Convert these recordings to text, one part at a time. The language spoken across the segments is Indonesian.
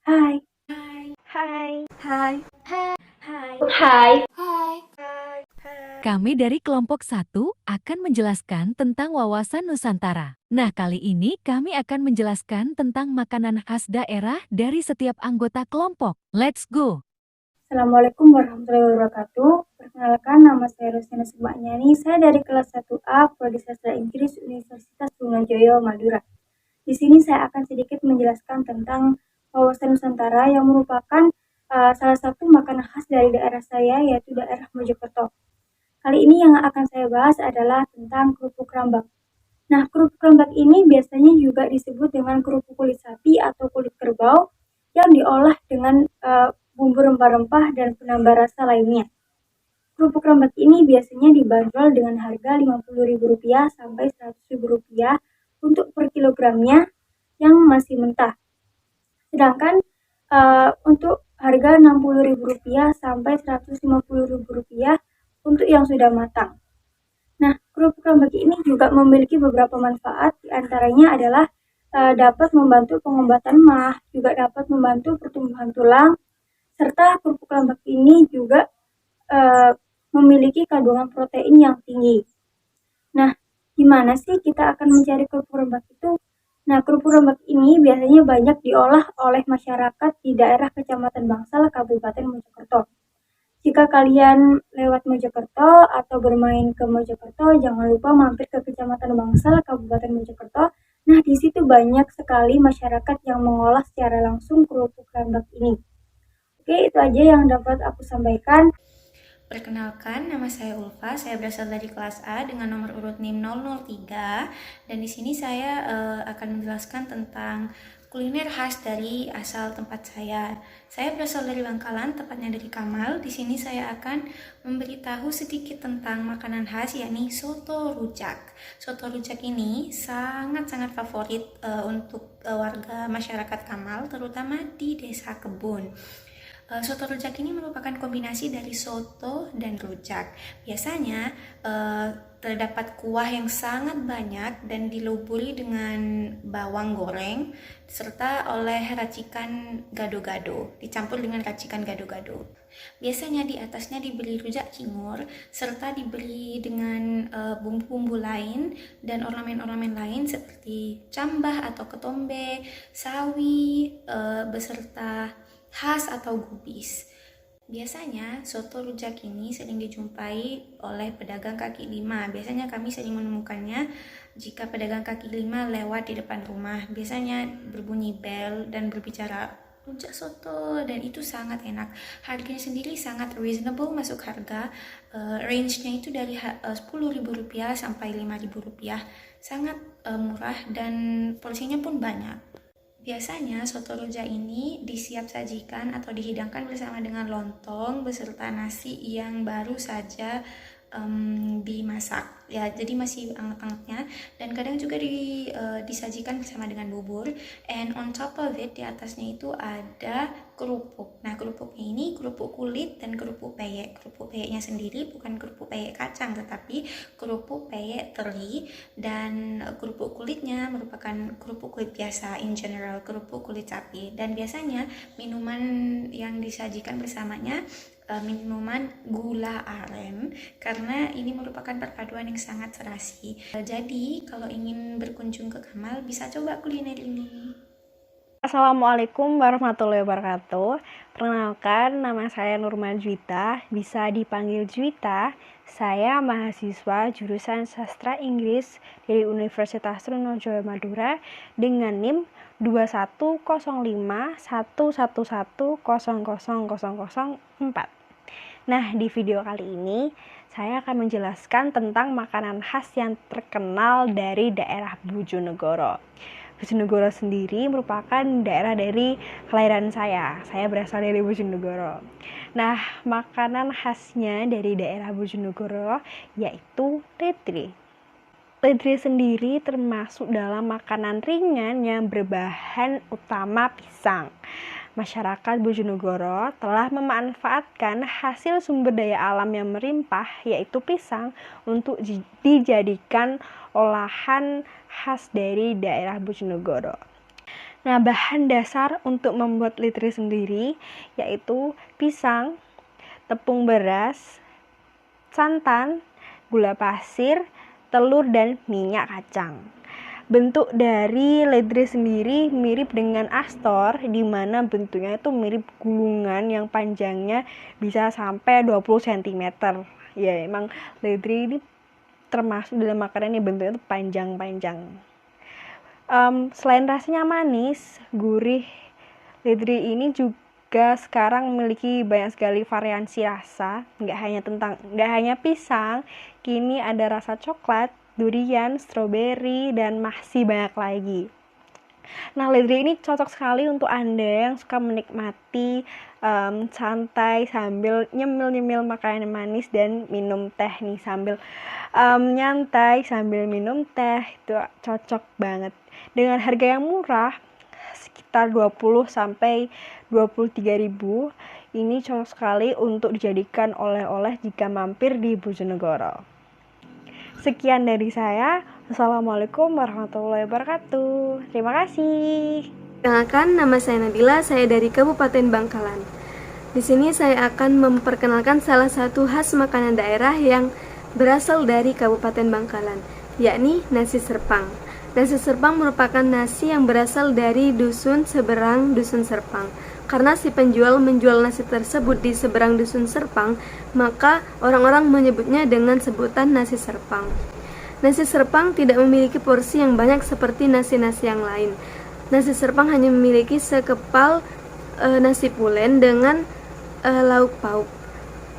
Hai, Hai, hai, hai, hai. Kami dari kelompok 1 akan menjelaskan tentang wawasan Nusantara. Nah, kali ini kami akan menjelaskan tentang makanan khas daerah dari setiap anggota kelompok. Let's go! Assalamualaikum warahmatullahi wabarakatuh. Perkenalkan, nama saya Rusina Semaknyani. Saya dari kelas 1A Prodi Sastra Inggris Universitas Trunojoyo, Madura. Di sini saya akan sedikit menjelaskan tentang wawasan Nusantara yang merupakan salah satu makanan khas dari daerah saya, yaitu daerah Mojokerto. Kali ini yang akan saya bahas adalah tentang kerupuk rambak. Nah, kerupuk rambak ini biasanya juga disebut dengan kerupuk kulit sapi atau kulit kerbau yang diolah dengan bumbu rempah-rempah dan penambah rasa lainnya. Kerupuk rambak ini biasanya dibanderol dengan harga Rp50.000 sampai Rp100.000 untuk per kilogramnya yang masih mentah. Sedangkan untuk harga Rp60.000 sampai Rp150.000 untuk yang sudah matang. Nah, kerupuk rambak ini juga memiliki beberapa manfaat, diantaranya adalah dapat membantu pengobatan MAH, juga dapat membantu pertumbuhan tulang, serta kerupuk rambak ini juga memiliki kandungan protein yang tinggi. Nah, gimana sih kita akan mencari kerupuk rambak itu? Nah, kerupuk rambak ini biasanya banyak diolah oleh masyarakat di daerah Kecamatan Bangsal, Kabupaten Mojokerto. Jika kalian lewat Mojokerto atau bermain ke Mojokerto, jangan lupa mampir ke Kecamatan Bangsal, Kabupaten Mojokerto. Nah, di situ banyak sekali masyarakat yang mengolah secara langsung kerupuk rambak ini. Oke, itu aja yang dapat aku sampaikan. perkenalkan nama saya Ulfa. Saya berasal dari kelas A dengan nomor urut NIM 003 dan di sini saya akan menjelaskan tentang kuliner khas dari asal tempat saya. Saya berasal dari Bangkalan, tepatnya dari Kamal. Di sini saya akan memberitahu sedikit tentang makanan khas, yakni soto rujak. Soto rujak ini sangat-sangat favorit untuk warga masyarakat Kamal, terutama di Desa Kebun. Soto rujak ini merupakan kombinasi dari soto dan rujak. Biasanya terdapat kuah yang sangat banyak dan diluburi dengan bawang goreng serta oleh racikan gado-gado, dicampur dengan racikan gado-gado. Biasanya di atasnya diberi rujak cingur serta diberi dengan bumbu-bumbu lain dan ornamen-ornamen lain seperti cambah atau ketombe, sawi beserta khas atau gubis. Biasanya soto rujak ini sering dijumpai oleh pedagang kaki lima. Biasanya kami sering menemukannya jika pedagang kaki lima lewat di depan rumah. Biasanya berbunyi bel dan berbicara rujak soto, dan itu sangat enak. Harganya sendiri sangat reasonable, masuk harga. Range-nya itu dari Rp10.000 sampai Rp5.000. Sangat murah dan porsinya pun banyak. Biasanya soto rujak ini disiap sajikan atau dihidangkan bersama dengan lontong beserta nasi yang baru saja dimasak. Ya, jadi masih anget-angetnya, dan kadang juga disajikan bersama dengan bubur. And on top of it, di atasnya itu ada kerupuk. Nah, kerupuknya ini kerupuk kulit dan kerupuk peyek. Kerupuk peyeknya sendiri bukan kerupuk peyek kacang, tetapi kerupuk peyek teri, dan kerupuk kulitnya merupakan kerupuk kulit biasa, in general kerupuk kulit sapi. Dan biasanya minuman yang disajikan bersamanya minuman gula aren, karena ini merupakan perpaduan yang sangat serasi. Jadi kalau ingin berkunjung ke Kamal bisa coba kuliner ini. Assalamualaikum warahmatullahi wabarakatuh. Perkenalkan, nama saya Nurman Juwita, bisa dipanggil Juwita. Saya mahasiswa jurusan Sastra Inggris dari Universitas Trunojoyo Madura dengan NIM 210511100004. Nah, di video kali ini saya akan menjelaskan tentang makanan khas yang terkenal dari daerah Bojonegoro. Bojonegoro sendiri merupakan daerah dari kelahiran saya. Saya berasal dari Bojonegoro. Nah, makanan khasnya dari daerah Bojonegoro yaitu ledre. Ledre sendiri termasuk dalam makanan ringan yang berbahan utama pisang. Masyarakat Bojonegoro telah memanfaatkan hasil sumber daya alam yang melimpah, yaitu pisang, untuk dijadikan olahan khas dari daerah Bojonegoro. Nah, bahan dasar untuk membuat lidri sendiri yaitu pisang, tepung beras, santan, gula pasir, telur, dan minyak kacang. Bentuk dari ledre sendiri mirip dengan astor, di mana bentuknya itu mirip gulungan yang panjangnya bisa sampai 20 cm. Ya, emang ledre ini termasuk dalam makanan yang bentuknya itu panjang-panjang. Selain rasanya manis, gurih, ledre ini juga sekarang memiliki banyak sekali variasi rasa. Nggak hanya pisang, kini ada rasa coklat, durian, stroberi, dan masih banyak lagi. Nah, ledre ini cocok sekali untuk Anda yang suka menikmati santai sambil nyemil-nyemil makanan manis dan minum teh nih, sambil nyantai sambil minum teh, itu cocok banget. Dengan harga yang murah, sekitar 20 sampai 23.000, ini cocok sekali untuk dijadikan oleh-oleh jika mampir di Bojonegoro. Sekian dari saya. Assalamualaikum warahmatullahi wabarakatuh. Terima kasih. Perkenalkan, nama saya Nabila, saya dari Kabupaten Bangkalan. Di sini saya akan memperkenalkan salah satu khas makanan daerah yang berasal dari Kabupaten Bangkalan, yakni nasi serpang. Nasi serpang merupakan nasi yang berasal dari dusun seberang dusun Serpang. Karena si penjual menjual nasi tersebut di seberang dusun Serpang, maka orang-orang menyebutnya dengan sebutan nasi serpang. Nasi serpang tidak memiliki porsi yang banyak seperti nasi-nasi yang lain. Nasi serpang hanya memiliki sekepal nasi pulen dengan lauk pauk.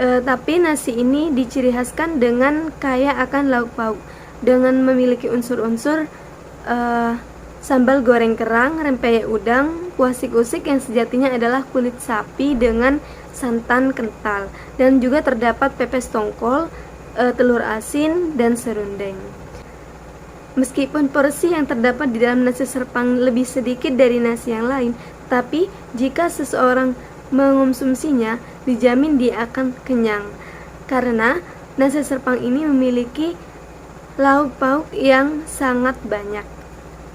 Tapi nasi ini diciri khaskan dengan kaya akan lauk pauk, dengan memiliki unsur-unsur sambal goreng kerang, rempeyek udang, kuah sik-usik yang sejatinya adalah kulit sapi dengan santan kental, dan juga terdapat pepes tongkol, telur asin, dan serundeng. Meskipun porsi yang terdapat di dalam nasi serpang lebih sedikit dari nasi yang lain, tapi jika seseorang mengonsumsinya, dijamin dia akan kenyang. Karena nasi serpang ini memiliki lauk pauk yang sangat banyak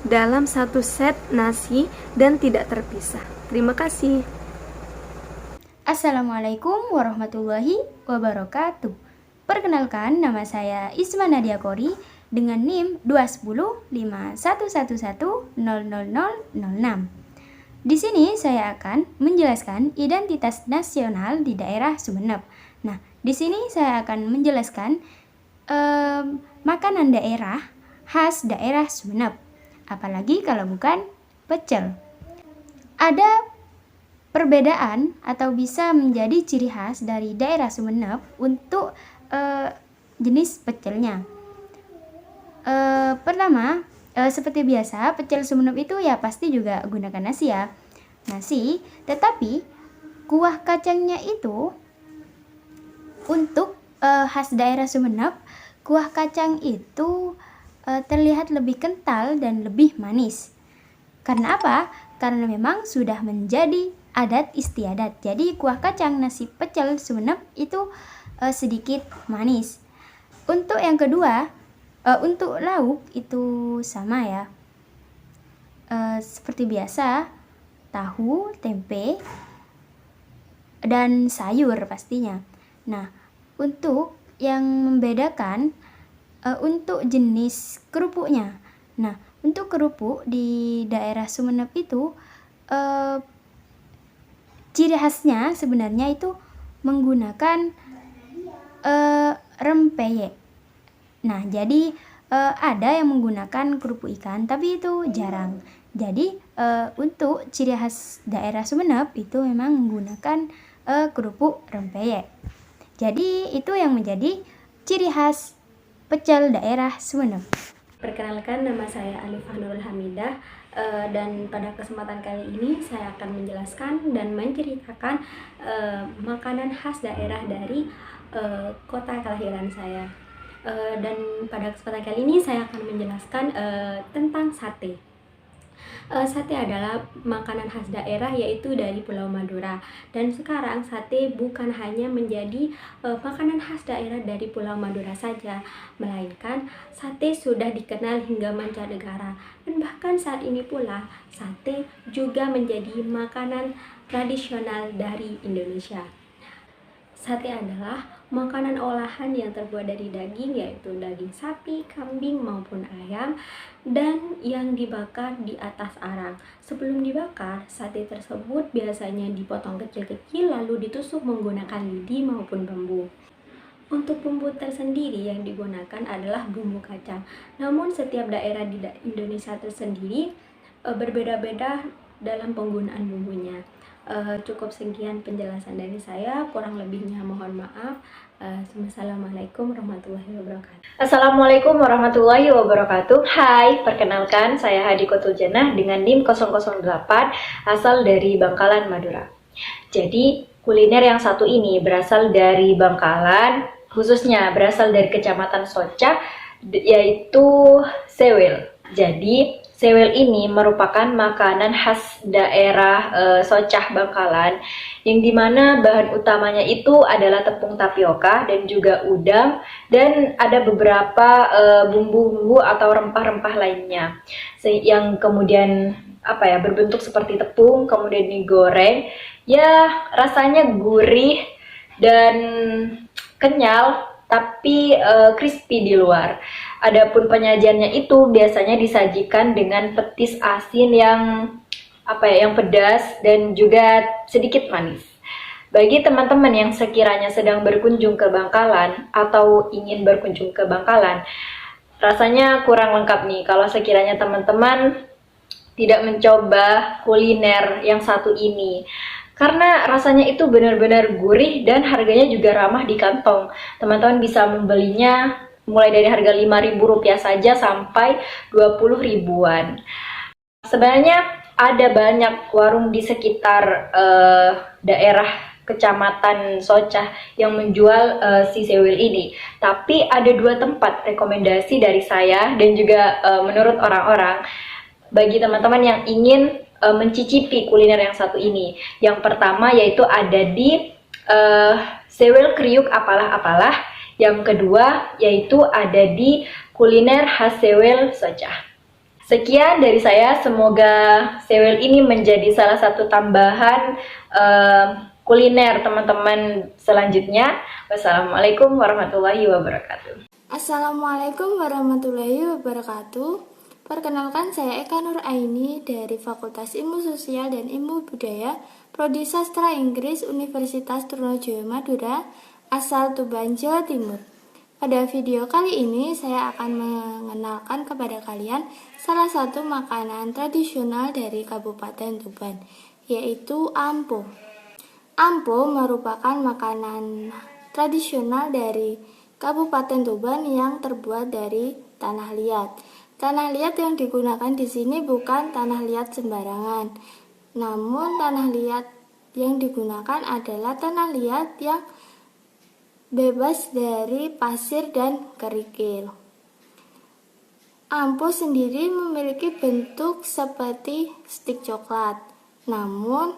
dalam satu set nasi dan tidak terpisah. Terima kasih. Assalamualaikum warahmatullahi wabarakatuh. Perkenalkan, nama saya Isma Nadia Kori dengan NIM 2105111000006. Di sini saya akan menjelaskan identitas nasional di daerah Sumeneb. Nah, di sini saya akan menjelaskan makanan daerah khas daerah Sumeneb. Apalagi kalau bukan pecel. Ada perbedaan atau bisa menjadi ciri khas dari daerah Sumeneb untuk jenis pecelnya. Pertama, seperti biasa, pecel Sumeneb itu ya pasti juga gunakan nasi ya. Nasi, tetapi kuah kacangnya itu untuk khas daerah Sumeneb, kuah kacang itu terlihat lebih kental dan lebih manis. Karena apa? Karena memang sudah menjadi adat istiadat. Jadi kuah kacang nasi pecel Sumeneb itu sedikit manis. Untuk yang kedua, untuk lauk itu sama ya. Seperti biasa, tahu, tempe, dan sayur pastinya. Nah, untuk yang membedakan untuk jenis kerupuknya. Nah, untuk kerupuk di daerah Sumeneb itu ciri khasnya sebenarnya itu menggunakan rempeyek. Nah, jadi ada yang menggunakan kerupuk ikan, tapi itu jarang. Jadi untuk ciri khas daerah Sumeneb itu memang menggunakan kerupuk rempeyek. Jadi itu yang menjadi ciri khas pecel daerah Sumeneb. Perkenalkan, nama saya Alifah Nurul Hamidah, dan pada kesempatan kali ini saya akan menjelaskan dan menceritakan makanan khas daerah dari kota kelahiran saya. Dan pada kesempatan kali ini saya akan menjelaskan tentang sate. Sate adalah makanan khas daerah yaitu dari Pulau Madura. Dan sekarang sate bukan hanya menjadi makanan khas daerah dari Pulau Madura saja, melainkan sate sudah dikenal hingga mancanegara. Dan bahkan saat ini pula sate juga menjadi makanan tradisional dari Indonesia. Sate adalah makanan olahan yang terbuat dari daging, yaitu daging sapi, kambing, maupun ayam, dan yang dibakar di atas arang. Sebelum dibakar, sate tersebut biasanya dipotong kecil-kecil lalu ditusuk menggunakan lidi maupun bambu. Untuk bumbu tersendiri yang digunakan adalah bumbu kacang. Namun setiap daerah di Indonesia tersendiri berbeda-beda dalam penggunaan bumbunya. Cukup sekian penjelasan dari saya, kurang lebihnya mohon maaf. Wassalamualaikum warahmatullahi wabarakatuh. Assalamualaikum warahmatullahi wabarakatuh. Hai, perkenalkan saya Hadi Kotul Janah dengan NIM 008 asal dari Bangkalan, Madura. Jadi, kuliner yang satu ini berasal dari Bangkalan, khususnya berasal dari Kecamatan Socah, yaitu sewel. Jadi, sewel ini merupakan makanan khas daerah Socah Bangkalan, yang dimana bahan utamanya itu adalah tepung tapioka dan juga udang, dan ada beberapa bumbu-bumbu atau rempah-rempah lainnya yang kemudian berbentuk seperti tepung, kemudian digoreng. Ya, rasanya gurih dan kenyal, tapi crispy di luar. Adapun penyajiannya itu biasanya disajikan dengan petis asin yang pedas dan juga sedikit manis. Bagi teman-teman yang sekiranya sedang berkunjung ke Bangkalan atau ingin berkunjung ke Bangkalan, rasanya kurang lengkap nih kalau sekiranya teman-teman tidak mencoba kuliner yang satu ini. Karena rasanya itu benar-benar gurih dan harganya juga ramah di kantong. Teman-teman bisa membelinya mulai dari harga Rp5.000 saja sampai 20 ribuan. Sebenarnya ada banyak warung di sekitar daerah Kecamatan Socah yang menjual si sewil ini. Tapi ada dua tempat rekomendasi dari saya dan juga menurut orang-orang bagi teman-teman yang ingin mencicipi kuliner yang satu ini. Yang pertama yaitu ada di Sewil Kriuk Apalah-Apalah. Yang kedua yaitu ada di kuliner khas sewil Socah. Sekian dari saya, semoga sewil ini menjadi salah satu tambahan kuliner teman-teman selanjutnya. Wassalamualaikum warahmatullahi wabarakatuh. Assalamualaikum warahmatullahi wabarakatuh. Perkenalkan, saya Eka Nur Aini dari Fakultas Ilmu Sosial dan Ilmu Budaya, Prodi Sastra Inggris Universitas Trunojoyo Madura, asal Tuban, Jawa Timur. Pada video kali ini saya akan mengenalkan kepada kalian salah satu makanan tradisional dari Kabupaten Tuban, yaitu ampo. Ampo merupakan makanan tradisional dari Kabupaten Tuban yang terbuat dari tanah liat. Tanah liat yang digunakan di sini bukan tanah liat sembarangan, namun tanah liat yang digunakan adalah tanah liat yang bebas dari pasir dan kerikil. Ampo sendiri memiliki bentuk seperti stik coklat, namun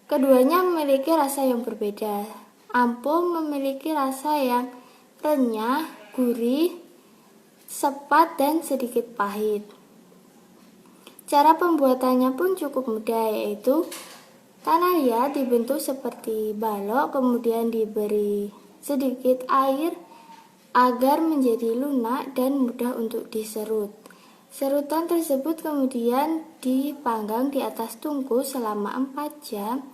keduanya memiliki rasa yang berbeda. Ampo memiliki rasa yang renyah, gurih, sepat, dan sedikit pahit. Cara pembuatannya pun cukup mudah, yaitu tanah liat dibentuk seperti balok, kemudian diberi sedikit air agar menjadi lunak dan mudah untuk diserut. Serutan tersebut kemudian dipanggang di atas tungku selama 4 jam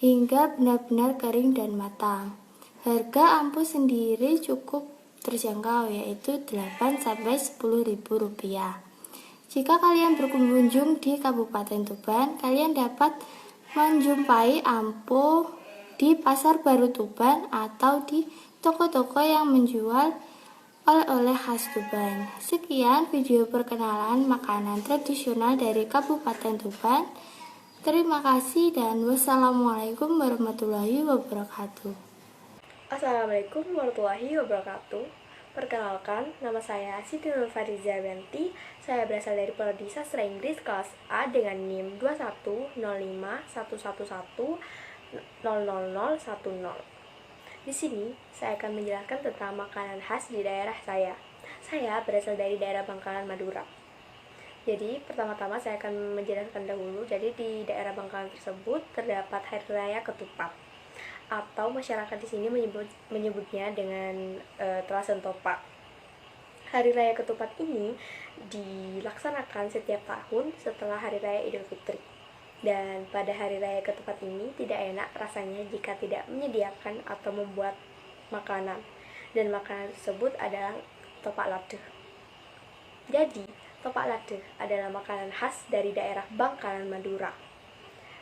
hingga benar-benar kering dan matang. Harga ampo sendiri cukup terjangkau, yaitu 8-10 ribu rupiah. Jika kalian berkunjung di Kabupaten Tuban, kalian dapat menjumpai ampo di Pasar Baru Tuban atau di toko-toko yang menjual oleh-oleh khas Tuban. Sekian video perkenalan makanan tradisional dari Kabupaten Tuban. Terima kasih dan wassalamualaikum warahmatullahi wabarakatuh. Assalamualaikum warahmatullahi wabarakatuh. Perkenalkan, nama saya Siti Nurfariza Yanti. Saya berasal dari Prodi Sastra Inggris kelas A dengan NIM 21051111000010. Di sini, saya akan menjelaskan tentang makanan khas di daerah saya. Saya berasal dari daerah Bangkalan, Madura. Jadi, pertama-tama saya akan menjelaskan dahulu. Jadi, di daerah Bangkalan tersebut terdapat Hari Raya Ketupat, atau masyarakat di sini menyebutnya dengan Telasan Topak. Hari Raya Ketupat ini dilaksanakan setiap tahun setelah Hari Raya Idul Fitri. Dan pada Hari Raya Ketupat ini tidak enak rasanya jika tidak menyediakan atau membuat makanan. Dan makanan tersebut adalah topak ladeh. Jadi, topak ladeh adalah makanan khas dari daerah Bangkalan, Madura.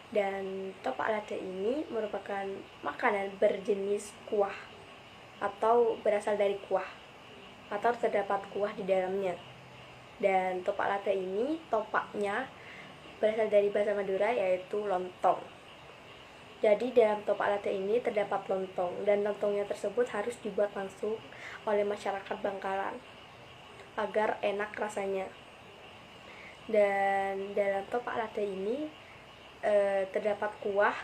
Dan topak ladeh ini merupakan makanan berjenis kuah atau berasal dari kuah atau terdapat kuah di dalamnya. Dan topak ladeh ini topaknya berasal dari bahasa Madura yaitu lontong. Jadi dalam topak ladeh ini terdapat lontong dan lontongnya tersebut harus dibuat langsung oleh masyarakat Bangkalan agar enak rasanya. Dan dalam topak ladeh ini terdapat kuah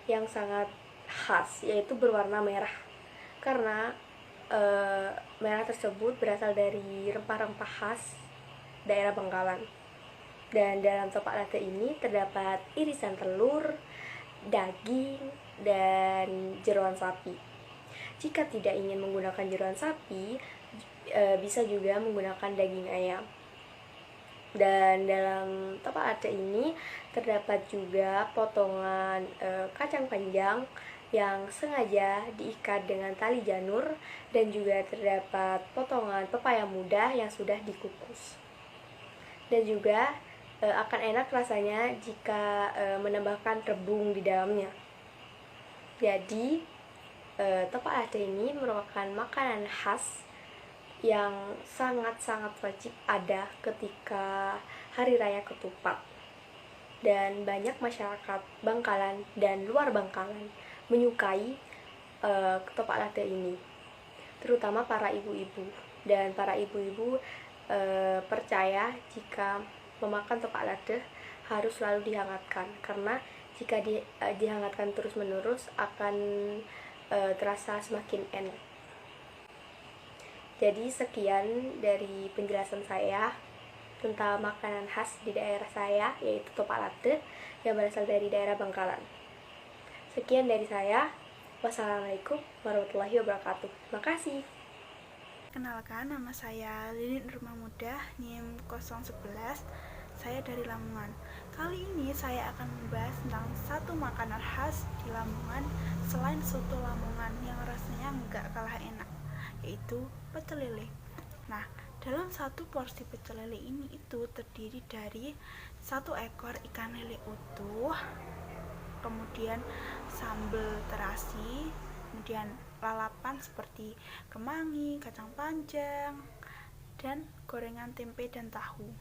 yang sangat khas, yaitu berwarna merah karena merah tersebut berasal dari rempah-rempah khas daerah Bangkalan. Dan dalam topak ladeh ini terdapat irisan telur, daging, dan jeroan sapi. Jika tidak ingin menggunakan jeroan sapi, bisa juga menggunakan daging ayam. Dan dalam topak ladeh ini terdapat juga potongan kacang panjang yang sengaja diikat dengan tali janur, dan juga terdapat potongan pepaya muda yang sudah dikukus. Dan juga akan enak rasanya jika menambahkan rebung di dalamnya. Jadi topak ladeh ini merupakan makanan khas yang sangat-sangat wajib ada ketika Hari Raya Ketupat. Dan banyak masyarakat Bangkalan dan luar Bangkalan menyukai topak ladeh ini, terutama para ibu-ibu. Dan para ibu-ibu percaya jika memakan topak ladeh harus selalu dihangatkan, karena jika dihangatkan terus-menerus akan terasa semakin enak. Jadi sekian dari penjelasan saya tentang makanan khas di daerah saya, yaitu topak ladeh yang berasal dari daerah Bangkalan. Sekian dari saya. Wassalamualaikum warahmatullahi wabarakatuh. Terima kasih. Kenalkan, nama saya Lilin Nurmahmudah, NIM 011. Saya dari Lamongan. Kali ini saya akan membahas tentang satu makanan khas di Lamongan selain soto Lamongan yang rasanya nggak kalah enak, yaitu pecel lele. Nah, dalam satu porsi pecel lele ini itu terdiri dari 1 ekor ikan lele utuh, kemudian sambal terasi, kemudian lalapan seperti kemangi, kacang panjang, dan gorengan tempe dan tahu.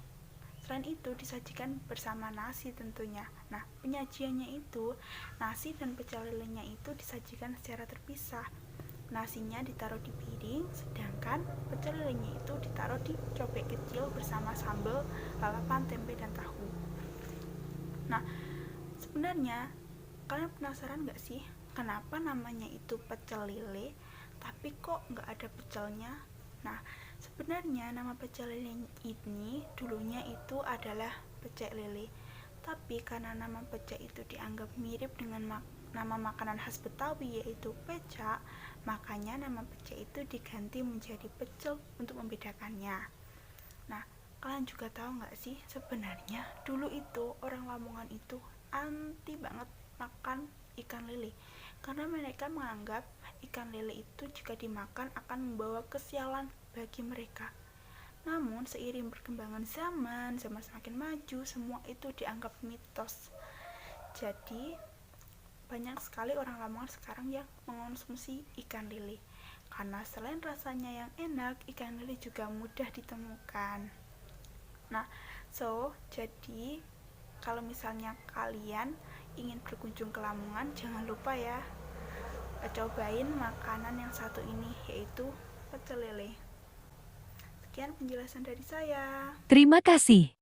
Selain itu disajikan bersama nasi tentunya. Nah, penyajiannya itu nasi dan pecel lelenya itu disajikan secara terpisah. Nasinya ditaruh di piring, sedangkan pecel lelenya itu ditaruh di cobek kecil bersama sambal, lalapan, tempe, dan tahu. Nah, sebenarnya kalian penasaran gak sih kenapa namanya itu pecel lele tapi kok gak ada pecelnya? Nah, sebenarnya nama pecel lele ini dulunya itu adalah pecel lele, tapi karena nama pecel itu dianggap mirip dengan nama makanan khas Betawi yaitu pecak, makanya nama pecel itu diganti menjadi pecel untuk membedakannya. Nah, kalian juga tahu gak sih sebenarnya dulu itu orang Lamongan itu anti banget makan ikan lele, karena mereka menganggap ikan lele itu jika dimakan akan membawa kesialan bagi mereka. Namun seiring perkembangan zaman semakin maju, semua itu dianggap mitos. Jadi banyak sekali orang Lamongan sekarang yang mengonsumsi ikan lele, karena selain rasanya yang enak, ikan lele juga mudah ditemukan. Nah, jadi kalau misalnya kalian ingin berkunjung ke Lamongan, jangan lupa ya, cobain makanan yang satu ini, yaitu pecel lele. Sekian penjelasan dari saya. Terima kasih.